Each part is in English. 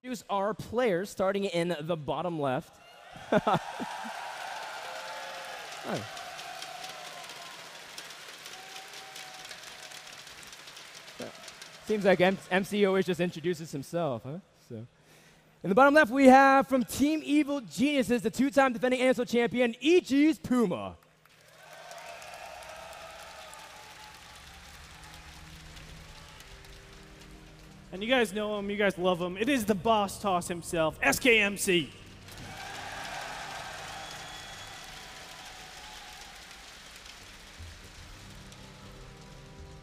Introduce our players starting in the bottom left. Oh. Seems like MC always just introduces himself, huh? So, in the bottom left, we have from Team Evil Geniuses, the two-time defending NASL champion, EG's Puma. And you guys know him, you guys love him. It is the boss toss himself, SKMC.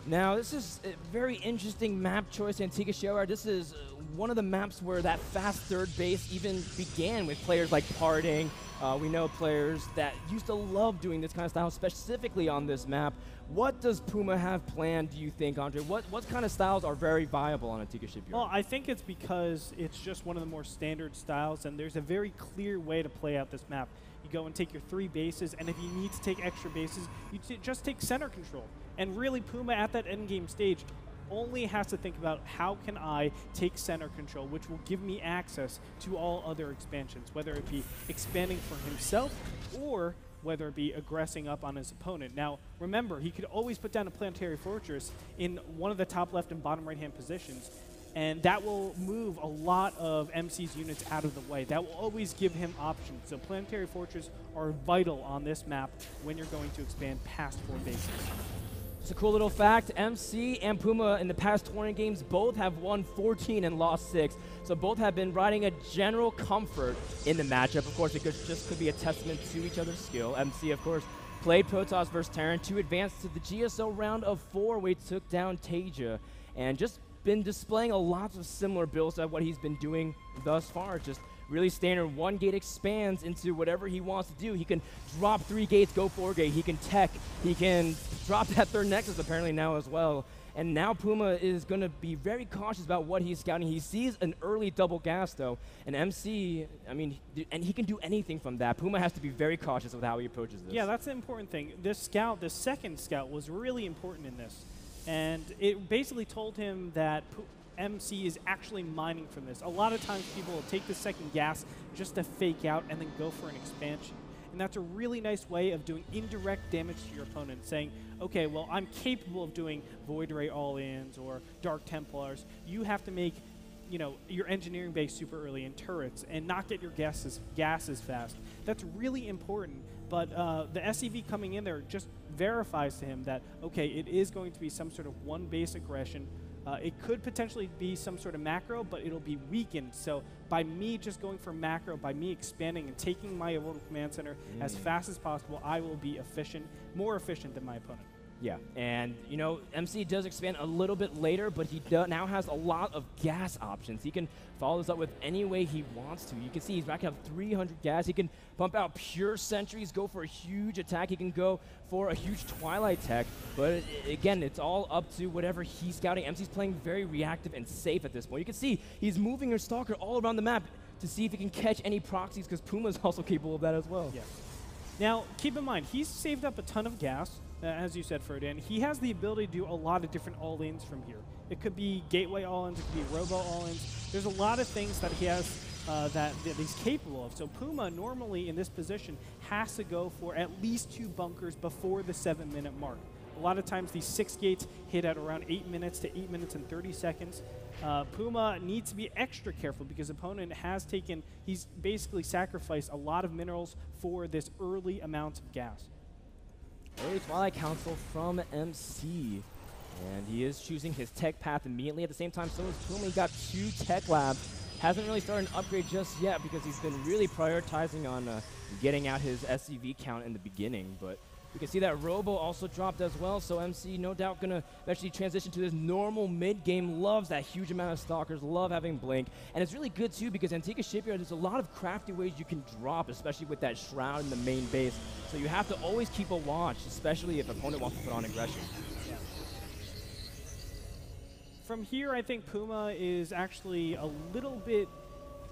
Now, this is a very interesting map choice, Antigua Showdown. This is one of the maps where that fast third base even began with players like Parting. We know players that used to love doing this kind of style, specifically on this map. What does Puma have planned, do you think, Andre? What kind of styles are very viable on Antigua Shipyard? Well, I think it's because it's just one of the more standard styles, and there's a very clear way to play out this map. You go and take your 3 bases, and if you need to take extra bases, you just take center control. And really, Puma at that endgame stage only has to think about how can I take center control, which will give me access to all other expansions, whether it be expanding for himself or whether it be aggressing up on his opponent. Now, remember, he could always put down a planetary fortress in one of the top left and bottom right-hand positions, and that will move a lot of MC's units out of the way. That will always give him options. So planetary fortresses are vital on this map when you're going to expand past 4 bases. It's a cool little fact. MC and Puma in the past 20 games both have won 14 and lost 6. So both have been riding a general comfort in the matchup. Of course, it could be a testament to each other's skill. MC, of course, played Protoss versus Terran to advance to the GSO round of 4, where he took down Tasia, and just been displaying a lot of similar builds to what he's been doing thus far. Just really standard 1 gate expands into whatever he wants to do. He can drop 3 gates, go 4 gate. He can tech. He can drop that third nexus apparently now as well. And now Puma is going to be very cautious about what he's scouting. He sees an early double gas though, and MC, I mean, and he can do anything from that. Puma has to be very cautious with how he approaches this. Yeah, that's the important thing. This scout, this second scout, was really important in this. And it basically told him that MC is actually mining from this. A lot of times people will take the second gas just to fake out and then go for an expansion. And that's a really nice way of doing indirect damage to your opponent, saying, okay, well, I'm capable of doing Void Ray all-ins or Dark Templars. You have to make, you know, your engineering base super early and turrets and not get your gases fast. That's really important. But the SEV coming in there just verifies to him that, okay, it is going to be some sort of 1 base aggression. It could potentially be some sort of macro, but it'll be weakened. So by me just going for macro, by me expanding and taking my Orbital Command Center as fast as possible, I will be efficient, more efficient than my opponent. Yeah, and you know, MC does expand a little bit later, but he now has a lot of gas options. He can follow this up with any way he wants to. You can see he's racking up 300 gas. He can pump out pure sentries, go for a huge attack. He can go for a huge Twilight tech, but again, it's all up to whatever he's scouting. MC's playing very reactive and safe at this point. You can see he's moving her Stalker all around the map to see if he can catch any proxies, because Puma's also capable of that as well. Yeah. Now, keep in mind, he's saved up a ton of gas. As you said, Ferdinand, he has the ability to do a lot of different all-ins from here. It could be gateway all-ins, it could be robo all-ins. There's a lot of things that he has that he's capable of. So Puma normally in this position has to go for at least 2 bunkers before the 7-minute mark. A lot of times these 6 gates hit at around 8 minutes to 8 minutes and 30 seconds. Puma needs to be extra careful because opponent has he's basically sacrificed a lot of minerals for this early amount of gas. Early Twilight Council from MC. And he is choosing his tech path immediately. At the same time, so is Puma. He got 2 tech labs. Hasn't really started an upgrade just yet because he's been really prioritizing on getting out his SCV count in the beginning. But we can see that Robo also dropped as well, so MC no doubt going to eventually transition to his normal mid-game. Loves that huge amount of Stalkers, love having Blink. And it's really good too because Antigua Shipyard, there's a lot of crafty ways you can drop, especially with that Shroud in the main base. So you have to always keep a watch, especially if opponent wants to put on aggression. Yeah. From here, I think Puma is actually a little bit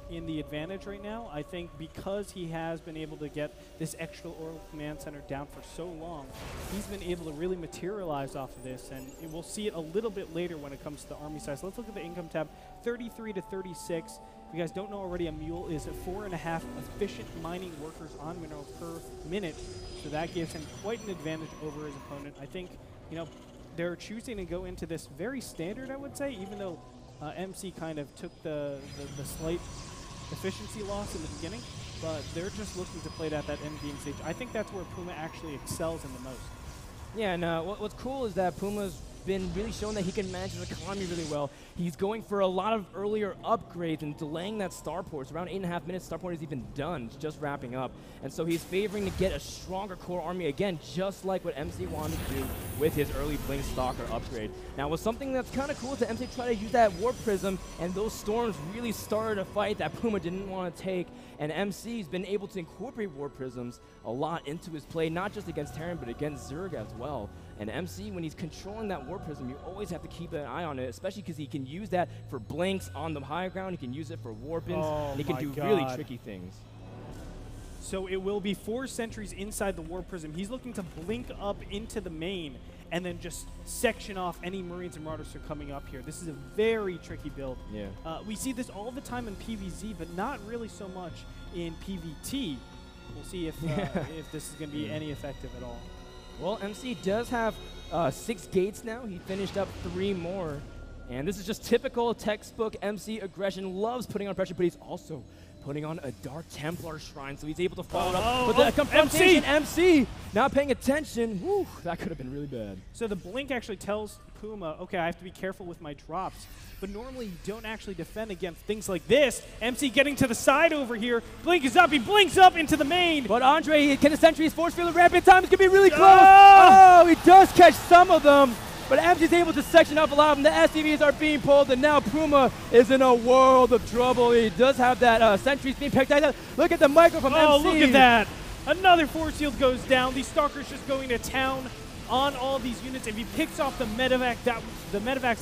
in the advantage right now. I think because he has been able to get this extra Orbital Command Center down for so long, he's been able to really materialize off of this, and we'll see it a little bit later when it comes to the army size. Let's look at the income tab, 33 to 36. If you guys don't know already, a mule is 4.5 efficient mining workers on minerals per minute, so that gives him quite an advantage over his opponent. I think, you know, they're choosing to go into this very standard, I would say, even though MC kind of took the slight efficiency loss in the beginning, but they're just looking to play it at that end game stage. I think that's where Puma actually excels in the most. Yeah, and what's cool is that Puma's been really showing that he can manage his economy really well. He's going for a lot of earlier upgrades and delaying that starport. It's around 8.5 minutes, starport is even done, it's just wrapping up. And so he's favoring to get a stronger core army again, just like what MC wanted to do with his early Blink Stalker upgrade. Now, what's something that's kind of cool is that MC tried to use that Warp Prism, and those storms really started a fight that Puma didn't want to take. And MC's been able to incorporate Warp Prisms a lot into his play, not just against Terran, but against Zerg as well. And MC, when he's controlling that Warp Prism, you always have to keep an eye on it, especially because he can use that for blinks on the high ground, he can use it for warp-ins, and he can do really tricky things. So it will be 4 sentries inside the Warp Prism. He's looking to blink up into the main and then just section off any Marines and Marauders who are coming up here. This is a very tricky build. Yeah. We see this all the time in PvZ, but not really so much in PvT. We'll see if this is going to be any effective at all. Well, MC does have 6 gates now. He finished up 3 more. And this is just typical textbook MC aggression. Loves putting on pressure, but he's also putting on a Dark Templar Shrine, so he's able to follow it up. But the confrontation, MC not paying attention. Whew, that could have been really bad. So the blink actually tells Puma, okay, I have to be careful with my drops. But normally you don't actually defend against things like this. MC getting to the side over here. Blink is up. He blinks up into the main. But Andre, can the sentries force field the rampant time? It's going to be really close. Oh, he does catch some of them. But MC's able to section off a lot of them. The SCVs are being pulled, and now Puma is in a world of trouble. He does have that sentries being picked out. Look at the micro from MC. Oh, look at that. Another force field goes down. These Stalkers just going to town on all these units. If he picks off the medevacs,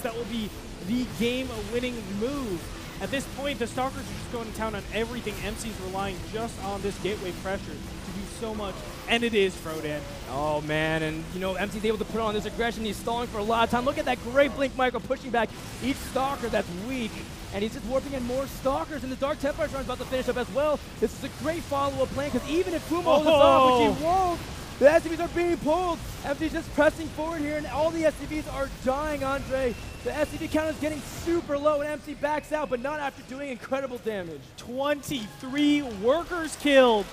that will be the game-winning move. At this point, the Stalkers are just going to town on everything. MC's relying just on this gateway pressure to do so much, and it is Frodan. Oh, man, and, you know, MC's able to put on this aggression. He's stalling for a lot of time. Look at that great blink micro pushing back each Stalker that's weak, and he's just warping in more Stalkers, and the Dark Templar Shrine's about to finish up as well. This is a great follow-up plan, because even if Puma holds this off, which he won't, the SCVs are being pulled. MC's just pressing forward here, and all the SCVs are dying, Andre. The SCV count is getting super low, and MC backs out, but not after doing incredible damage. 23 workers killed.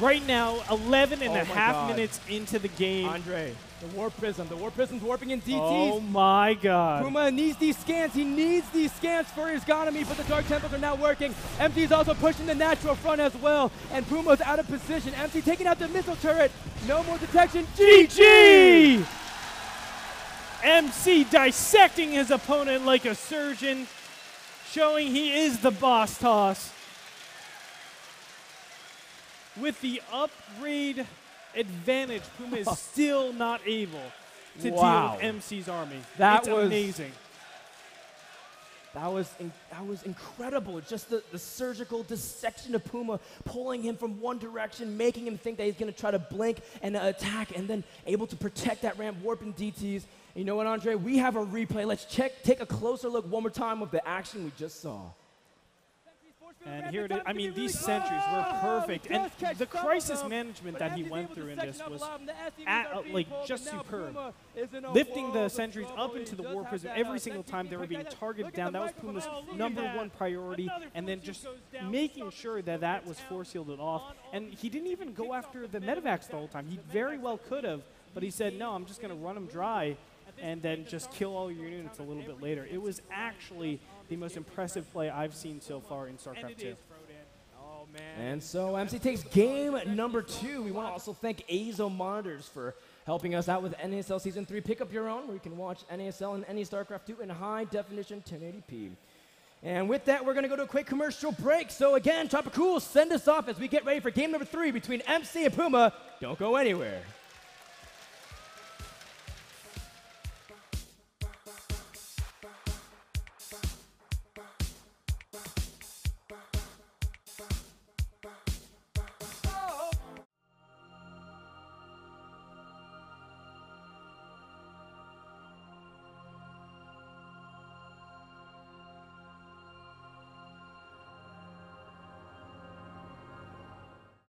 Right now, 11.5 minutes into the game. Andre, the Warp Prism's warping in DTs. Oh my God. Puma needs these scans. He needs these scans for his economy, but the Dark Templars are not working. MC's also pushing the natural front as well, and Puma's out of position. MC taking out the missile turret. No more detection. GG! MC dissecting his opponent like a surgeon, showing he is the boss toss. With the upgrade advantage, Puma is still not able to deal with MC's army. It's amazing. That was incredible. Just the surgical dissection of Puma, pulling him from one direction, making him think that he's going to try to blink and attack, and then able to protect that ramp, warping DTs. You know what, Andre? We have a replay. Let's take a closer look one more time of the action we just saw. And here it is. I mean, these sentries were perfect. And the crisis management that he went through in this was just superb. Lifting the sentries up into the Warp Prism every single time they were being targeted down. That was Puma's #1 priority. And then just making sure that that was force shielded off. And he didn't even go after the medevacs the whole time. He very well could have, but he said, no, I'm just going to run them dry and then just kill all your units a little bit later. It was actually the most impressive play I've seen so far in StarCraft 2. Oh, man. And so MC takes game #2. We want to also thank Azo Monitors for helping us out with NASL Season 3. Pick up your own, where you can watch NASL and any StarCraft 2 in high definition 1080p. And with that, we're going to go to a quick commercial break. So again, Tropicool, send us off as we get ready for game #3 between MC and Puma. Don't go anywhere.